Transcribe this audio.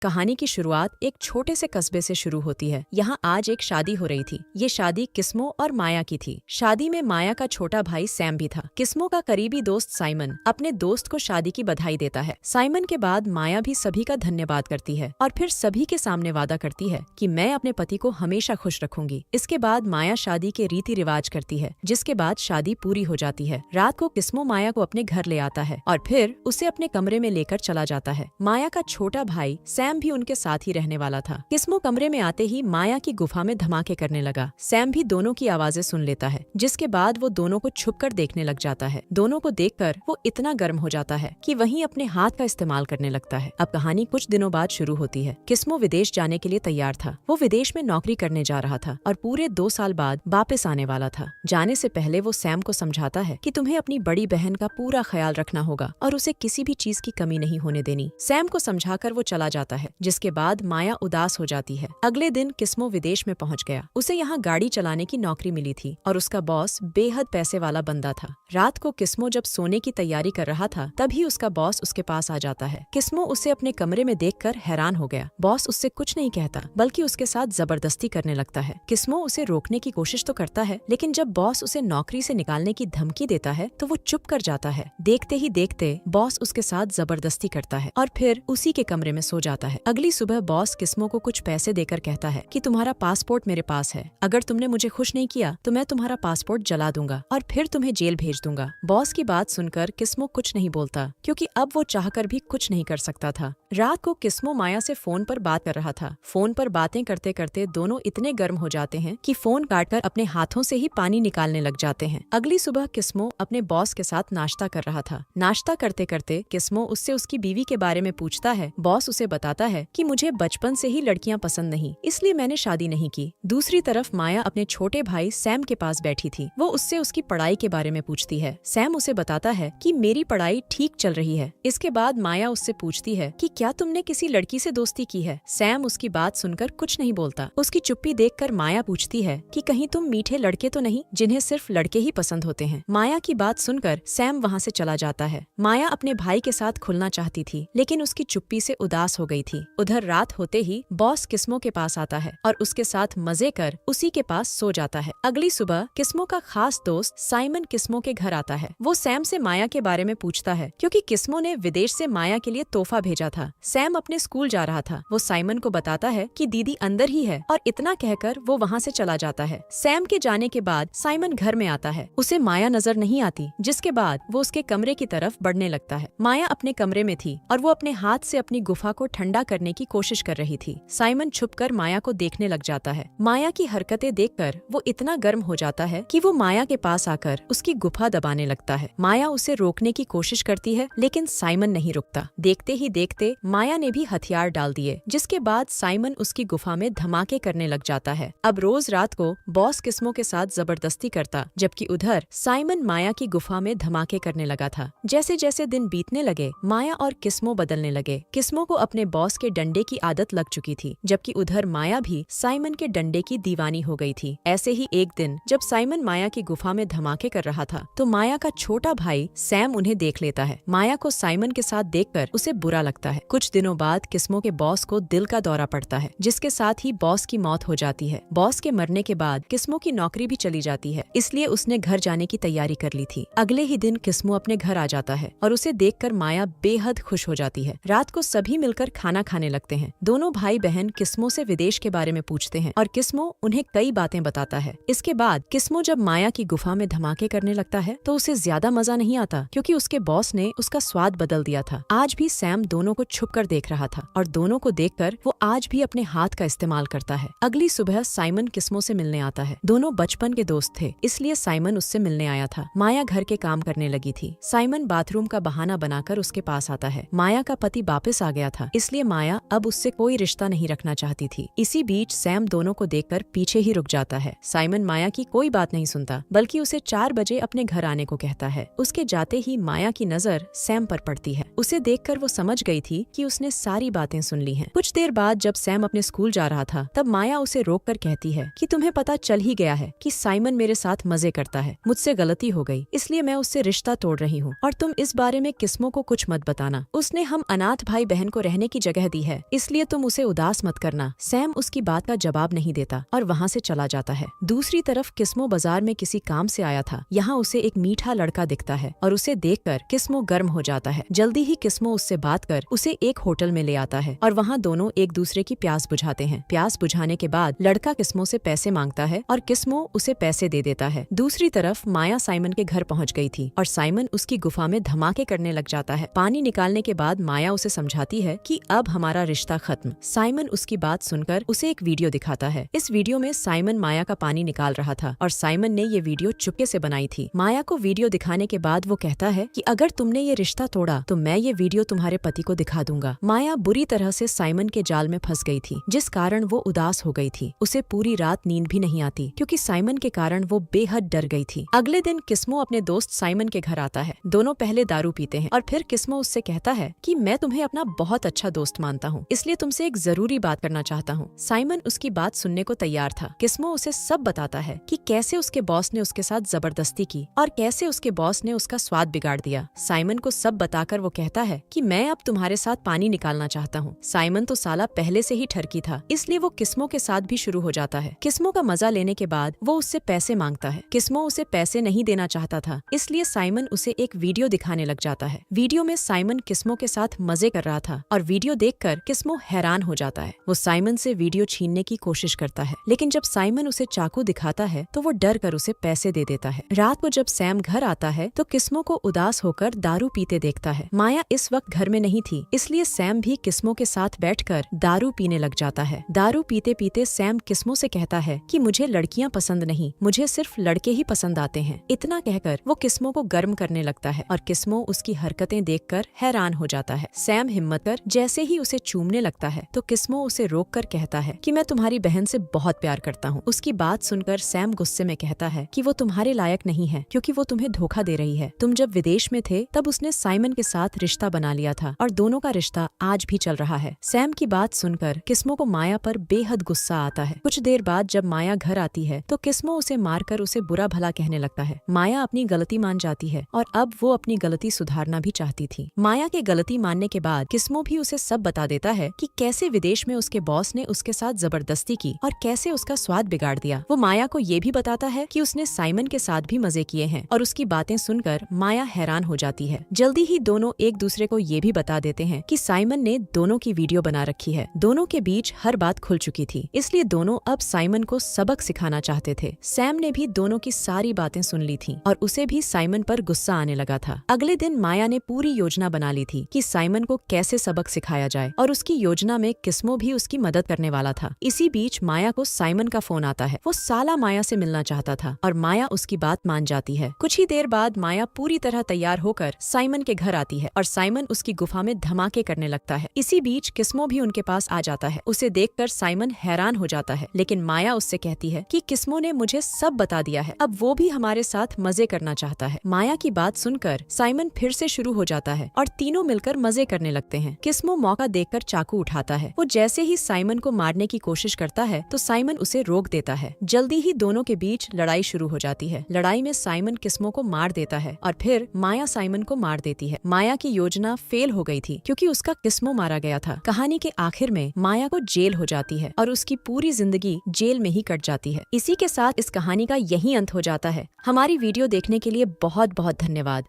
कहानी की शुरुआत एक छोटे से कस्बे से शुरू होती है। यहाँ आज एक शादी हो रही थी। ये शादी किस्मो और माया की थी। शादी में माया का छोटा भाई सैम भी था। किस्मो का करीबी दोस्त साइमन अपने दोस्त को शादी की बधाई देता है। साइमन के बाद माया भी सभी का धन्यवाद करती है और फिर सभी के सामने वादा करती है कि मैं अपने पति को हमेशा खुश रखूंगी। इसके बाद माया शादी के रीति रिवाज करती है, जिसके बाद शादी पूरी हो जाती है। रात को किस्मो माया को अपने घर ले आता है और फिर उसे अपने कमरे में लेकर चला जाता है। माया का छोटा भाई सैम भी उनके साथ ही रहने वाला था। किस्मो कमरे में आते ही माया की गुफा में धमाके करने लगा। सैम भी दोनों की आवाजें सुन लेता है, जिसके बाद वो दोनों को छुपकर देखने लग जाता है। दोनों को देखकर वो इतना गर्म हो जाता है कि वहीं अपने हाथ का इस्तेमाल करने लगता है। अब कहानी कुछ दिनों बाद शुरू होती है। किस्मो विदेश जाने के लिए तैयार था। वो विदेश में नौकरी करने जा रहा था और पूरे 2 साल बाद वापस आने वाला था। जाने से पहले वो सैम को समझाता है कि तुम्हें अपनी बड़ी बहन का पूरा ख्याल रखना होगा और उसे किसी भी चीज की कमी नहीं होने देनी। सैम को समझाकर वो चला जाता है, जिसके बाद माया उदास हो जाती है। अगले दिन किस्मो विदेश में पहुंच गया। उसे यहाँ गाड़ी चलाने की नौकरी मिली थी और उसका बॉस बेहद पैसे वाला बंदा था। रात को किस्मो जब सोने की तैयारी कर रहा था, तभी उसका बॉस उसके पास आ जाता है। किस्मो उसे अपने कमरे में देखकर हैरान हो गया। बॉस उससे कुछ नहीं कहता, बल्कि उसके साथ जबरदस्ती करने लगता है। किस्मो उसे रोकने की कोशिश तो करता है, लेकिन जब बॉस उसे नौकरी से निकालने की धमकी देता है तो वो चुप कर जाता है। देखते ही देखते बॉस उसके साथ जबरदस्ती करता है और फिर उसी के कमरे में सो जाता है। अगली सुबह बॉस किस्मो को कुछ पैसे देकर कहता है कि तुम्हारा पासपोर्ट मेरे पास है। अगर तुमने मुझे खुश नहीं किया तो मैं तुम्हारा पासपोर्ट जला दूंगा और फिर तुम्हें जेल भेज दूंगा। बॉस की बात सुनकर किस्मो कुछ नहीं बोलता, क्योंकि अब वो चाहकर भी कुछ नहीं कर सकता था। रात को किस्मो माया से फोन पर बात कर रहा था। फोन पर बातें करते करते दोनों इतने गर्म हो जाते हैं कि फोन काटकर अपने हाथों से ही पानी निकालने लग जाते हैं। अगली सुबह किस्मो अपने बॉस के साथ नाश्ता कर रहा था। नाश्ता करते करते किस्मो उससे उसकी बीवी के बारे में पूछता है। बॉस उसे बताता है कि मुझे बचपन से ही लड़कियां पसंद नहीं, इसलिए मैंने शादी नहीं की। दूसरी तरफ माया अपने छोटे भाई सैम के पास बैठी थी। वो उससे उसकी पढ़ाई के बारे में पूछती है। सैम उसे बताता है कि मेरी पढ़ाई ठीक चल रही है। इसके बाद माया उससे पूछती है कि क्या तुमने किसी लड़की से दोस्ती की है। सैम उसकी बात सुनकर कुछ नहीं बोलता। उसकी चुप्पी देखकर माया पूछती है कि कहीं तुम मीठे लड़के तो नहीं, जिन्हें सिर्फ लड़के ही पसंद होते हैं। माया की बात सुनकर सैम वहाँ से चला जाता है। माया अपने भाई के साथ खुलना चाहती थी, लेकिन उसकी चुप्पी से उदास हो गई थी। उधर रात होते ही बॉस किस्मो के पास आता है और उसके साथ मजे कर उसी के पास सो जाता है। अगली सुबह किस्मो का खास दोस्त साइमन किस्मो के घर आता है। वो सैम से माया के बारे में पूछता है, क्योंकि किस्मो ने विदेश से माया के लिए तोहफा भेजा था। सैम अपने स्कूल जा रहा था। वो साइमन को बताता है कि दीदी अंदर ही है और इतना कहकर वो वहाँ से चला जाता है। सैम के जाने के बाद साइमन घर में आता है। उसे माया नजर नहीं आती, जिसके बाद वो उसके कमरे की तरफ बढ़ने लगता है। माया अपने कमरे में थी और वो अपने हाथ से अपनी गुफा को ठंडा करने की कोशिश कर रही थी। साइमन छुपकर माया को देखने लग जाता है। माया की हरकतें देखकर वो इतना गर्म हो जाता है कि वो माया के पास आकर उसकी गुफा दबाने लगता है। माया उसे रोकने की कोशिश करती है, लेकिन साइमन नहीं रुकता। देखते ही देखते माया ने भी हथियार डाल दिए, जिसके बाद साइमन उसकी गुफा में धमाके करने लग जाता है। अब रोज रात को बॉस किस्मो के साथ जबरदस्ती करता, जबकि उधर साइमन माया की गुफा में धमाके करने लगा था। जैसे जैसे दिन बीतने लगे, माया और किस्मो बदलने लगे। किस्मो को अपने बॉस के डंडे की आदत लग चुकी थी, जबकि उधर माया भी साइमन के डंडे की दीवानी हो गई थी। ऐसे ही एक दिन जब साइमन माया की गुफा में धमाके कर रहा था, तो माया का छोटा भाई सैम उन्हें देख लेता है। माया को साइमन के साथ देखकर उसे बुरा लगता है। कुछ दिनों बाद किस्मो के बॉस को दिल का दौरा पड़ता है, जिसके साथ ही बॉस की मौत हो जाती है। बॉस के मरने के बाद किस्मो की नौकरी भी चली जाती है, इसलिए उसने घर जाने की तैयारी कर ली थी। अगले ही दिन किस्मो अपने घर आ जाता है और उसे देखकर माया बेहद खुश हो जाती है। रात को सभी मिलकर खाना खाने लगते हैं। दोनों भाई बहन किस्मो से विदेश के बारे में पूछते हैं और किस्मो उन्हें कई बातें बताता है। इसके बाद किस्मो जब माया की गुफा में धमाके करने लगता है, तो उसे ज्यादा मजा नहीं आता, क्योंकि उसके बॉस ने उसका स्वाद बदल दिया था। आज भी सैम दोनों को छुपकर देख रहा था और दोनों को देखकर वो आज भी अपने हाथ का इस्तेमाल करता है। अगली सुबह साइमन किस्मो से मिलने आता है। दोनों बचपन के दोस्त थे, इसलिए साइमन उससे मिलने आया था। माया घर के काम करने लगी थी। साइमन बाथरूम का बहाना बनाकर उसके पास आता है। माया का पति वापस आ गया था, इसलिए माया अब उससे कोई रिश्ता नहीं रखना चाहती थी। इसी बीच सैम दोनों को देखकर पीछे ही रुक जाता है। साइमन माया की कोई बात नहीं सुनता, बल्कि उसे 4 बजे अपने घर आने को कहता है। उसके जाते ही माया की नजर सैम पर पड़ती है। उसे देखकर वो समझ गई थी कि उसने सारी बातें सुन ली हैं। कुछ देर बाद जब सैम अपने स्कूल जा रहा था, तब माया उसे रोककर कहती है कि तुम्हें पता चल ही गया है कि साइमन मेरे साथ मजे करता है। मुझसे गलती हो गई, इसलिए मैं उससे रिश्ता तोड़ रही हूँ और तुम इस बारे में किस्मों को कुछ मत बताना। उसने हम अनाथ भाई बहन को रहने की जगह दी है, इसलिए तुम उसे उदास मत करना। सैम उसकी बात का जवाब नहीं देता और वहाँ से चला जाता है। दूसरी तरफ किस्मो बाजार में किसी काम से आया था। यहाँ उसे एक मीठा लड़का दिखता है और उसे देखकर किस्मो गर्म हो जाता है। जल्दी ही किस्मो उससे बात कर उसे एक होटल में ले आता है और वहाँ दोनों एक दूसरे की प्यास बुझाते हैं। प्यास बुझाने के बाद लड़का किस्मो से पैसे मांगता है और किस्मो उसे पैसे दे देता है। दूसरी तरफ माया साइमन के घर पहुँच गई थी और साइमन उसकी गुफा में धमाके करने लग जाता है। पानी निकालने के बाद माया उसे समझाती है कि अब हमारा रिश्ता खत्म। साइमन उसकी बात सुनकर उसे एक वीडियो दिखाता है। इस वीडियो में साइमन माया का पानी निकाल रहा था और साइमन ने ये वीडियो चुपके से बनाई थी। माया को वीडियो दिखाने के बाद वो कहता है कि अगर तुमने ये रिश्ता तोड़ा तो मैं ये वीडियो तुम्हारे पति को दिखा दूंगा। माया बुरी तरह से साइमन के जाल में फंस गई थी, जिस कारण वो उदास हो गई थी। उसे पूरी रात नींद भी नहीं आती क्योंकि साइमन के कारण वो बेहद डर गई थी। अगले दिन किस्मो अपने दोस्त साइमन के घर आता है। दोनों पहले दारू पीते हैं और फिर किस्मो उससे कहता है कि मैं तुम्हें अपना बहुत अच्छा दोस्त मानता हूँ, इसलिए तुमसे एक जरूरी बात करना चाहता हूँ। साइमन उसकी बात सुनने को तैयार था। किस्मो उसे सब बताता है कि कैसे उसके बॉस ने उसके साथ जबरदस्ती की और कैसे उसके बॉस ने उसका स्वाद बिगाड़ दिया। साइमन को सब बताकर वो कहता है कि मैं अब तुम्हारे साथ पानी निकालना चाहता हूँ। साइमन तो साला पहले से ही ठरकी था, इसलिए वो किस्मो के साथ भी शुरू हो जाता है। किस्मो का मजा लेने के बाद वो उससे पैसे मांगता है। किस्मो उसे पैसे नहीं देना चाहता था, इसलिए साइमन उसे एक वीडियो दिखाने लग जाता है। वीडियो में साइमन किस्मो के साथ मजे कर रहा था और वीडियो देखकर किस्मो हैरान हो जाता है। वो साइमन से वीडियो छीनने की कोशिश करता है, लेकिन जब साइमन उसे चाकू दिखाता है तो वो डर कर उसे पैसे दे देता है। रात को जब सैम घर आता है तो किस्मो को उदास होकर दारू पीते देखता है। माया इस वक्त घर में नहीं थी, इसलिए सैम भी किस्मो के साथ बैठकर दारू पीने लग जाता है। दारू पीते पीते सैम किस्मो से कहता है कि मुझे लड़कियां पसंद नहीं, मुझे सिर्फ लड़के ही पसंद आते हैं। इतना कहकर वो किस्मो को गर्म करने लगता है और किस्मो उसकी हरकतें देखकर हैरान हो जाता है। सैम हिम्मत कर जैसे ही उसे चूमने लगता है तो किस्मो उसे रोक कर कहता है कि मैं तुम्हारी बहन से बहुत प्यार करता हूँ। उसकी बात सुनकर सैम गुस्से में कहता है कि वो तुम्हारे लायक नहीं है क्योंकि वो तुम्हें धोखा दे रही है। तुम जब विदेश में थे तब उसने साइमन के साथ रिश्ता बना लिया था और दोनों का रिश्ता आज भी चल रहा है। सैम की बात सुनकर किस्मो को माया पर बेहद गुस्सा आता है। कुछ देर बाद जब माया घर आती है तो किस्मो उसे मारकर उसे बुरा भला कहने लगता है। माया अपनी गलती मान जाती है और अब वो अपनी गलती सुधारना भी चाहती थी। माया के गलती मानने के बाद किस्मो भी उसे सब बता देता है कि कैसे विदेश में उसके बॉस ने उसके साथ जबरदस्ती की और कैसे उसका स्वाद बिगाड़ दिया। वो माया को ये भी बताता है कि उसने साइमन के साथ भी मजे किए हैं और उसकी बातें सुनकर माया हैरान हो जाती है। जल्दी ही दोनों एक दूसरे को ये भी बता देते हैं कि साइमन ने दोनों की वीडियो बना रखी है। दोनों के बीच हर बात खुल चुकी थी, इसलिए दोनों अब साइमन को सबक सिखाना चाहते थे। सैम ने भी दोनों की सारी बातें सुन ली थी और उसे भी साइमन पर गुस्सा आने लगा था। अगले दिन माया ने पूरी योजना बना ली थी कि साइमन को कैसे सबक सिखाया जाए और उसकी योजना में किस्मो भी उसकी मदद करने वाला था। इसी बीच माया को साइमन का फोन आता है। वो साला माया से मिलना चाहता था और माया उसकी बात मान जाती है। कुछ ही देर बाद माया पूरी तरह तैयार होकर साइमन के घर आती है और साइमन उसकी गुफा में धमाके करने लगता है। इसी बीच किस्मो भी उनके पास आ जाता है। उसे देखकर साइमन हैरान हो जाता है, लेकिन माया उससे कहती है कि किस्मो ने मुझे सब बता दिया है, अब वो भी हमारे साथ मजे करना चाहता है। माया की बात सुनकर साइमन फिर से शुरू हो जाता है और तीनों मिलकर मजे करने लगते हैं। किस्मो मौका देखकर चाकू उठाता है। वो जैसे ही साइमन को मारने की कोशिश करता है तो साइमन उसे रोक देता है। जल्दी ही दोनों के बीच लड़ाई शुरू हो जाती है। लड़ाई में साइमन किस्मो को मार देता है और फिर माया साइमन को मार देती है। माया की योजना फेल हो गई थी क्योंकि उसका किस्मो मारा गया था। कहानी के आखिर में माया को जेल हो जाती है और उसकी पूरी जिंदगी जेल में ही कट जाती है। इसी के साथ इस कहानी का यही अंत हो जाता है। हमारी वीडियो देखने के लिए बहुत बहुत धन्यवाद।